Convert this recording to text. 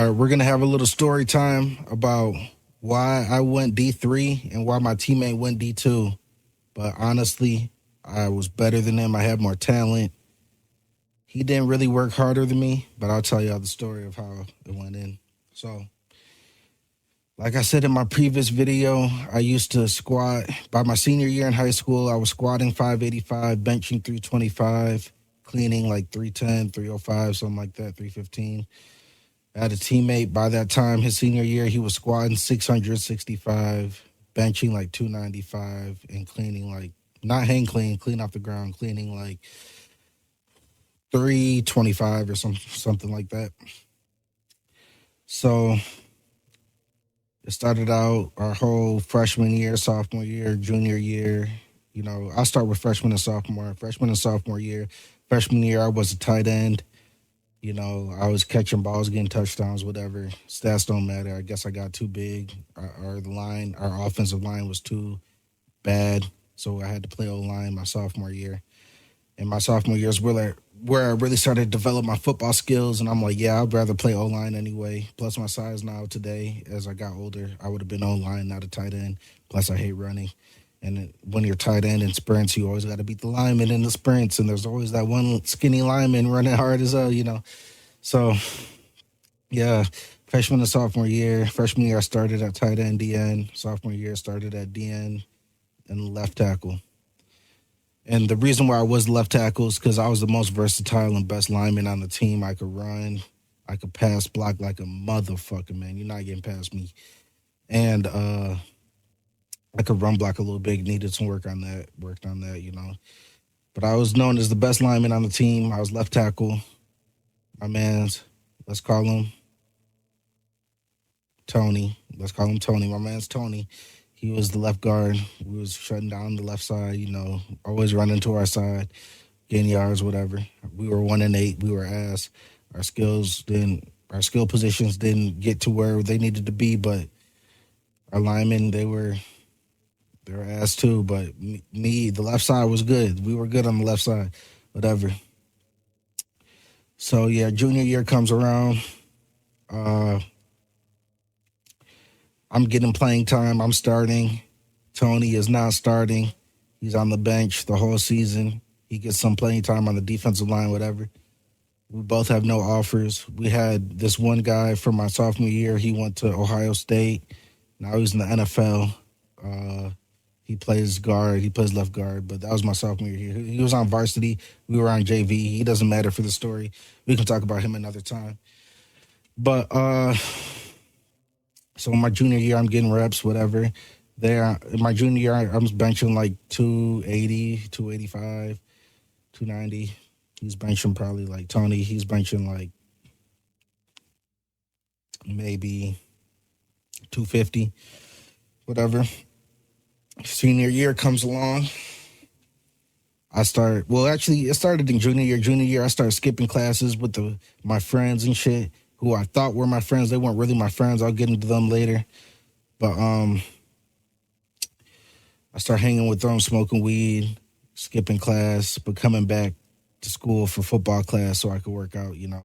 All right, we're going to have a little story time about why I went D3 and why my teammate went D2. But honestly, I was better than him. I had more talent. He didn't really work harder than me, but I'll tell y'all the story of how it went in. So, like I said in my previous video, I used to squat. By my senior year in high school, I was squatting 585, benching 325, cleaning like 310, 305, something like that, 315. I had a teammate by that time, his senior year, he was squatting 665, benching like 295, and cleaning like, not hang clean off the ground, cleaning like 325 or something like that. So it started out our whole freshman year, sophomore year, junior year. You know, I'll start with freshman and sophomore. Freshman and sophomore year. Freshman year, I was a tight end. You know, I was catching balls, getting touchdowns, whatever. Stats don't matter. I guess I got too big. Our offensive line was too bad. So I had to play O-line my sophomore year. And my sophomore year is where I really started to develop my football skills. And I'm like, yeah, I'd rather play O-line anyway. Plus my size now today, as I got older, I would have been O-line, not a tight end. Plus I hate running. And when you're tight end in sprints, you always got to beat the lineman in the sprints. And there's always that one skinny lineman running hard as hell, you know. So, yeah, freshman and sophomore year. Freshman year, I started at tight end, DN. Sophomore year, I started at DN and left tackle. And the reason why I was left tackle is because I was the most versatile and best lineman on the team. I could run. I could pass block like a motherfucker, man. You're not getting past me. And I could run block a little bit. Needed some work on that. Worked on that, you know. But I was known as the best lineman on the team. I was left tackle. My man's, let's call him Tony. My man's Tony. He was the left guard. We was shutting down the left side, you know, always running to our side, getting yards, whatever. We were 1-8. We were ass. Our skill positions didn't get to where they needed to be, but our linemen, they were ass too. But me, the left side was good. We were good on the left side, whatever. So yeah, junior year comes around. I'm getting playing time. I'm starting. Tony is not starting. He's on the bench the whole season. He gets some playing time on the defensive line, whatever. We both have no offers. We had this one guy from my sophomore year. He went to Ohio State. Now he's in the NFL. He plays guard. He plays left guard. But that was my sophomore year. He was on varsity. We were on JV. He doesn't matter for the story. We can talk about him another time. But so in my junior year, I'm getting reps, whatever. In my junior year, I'm benching like 280, 285, 290. He's benching probably like Tony. He's benching like maybe 250, whatever. Senior year comes along. It started in junior year. Junior year, I started skipping classes with my friends and shit who I thought were my friends. They weren't really my friends. I'll get into them later. But I started hanging with them, smoking weed, skipping class, but coming back to school for football class so I could work out, you know.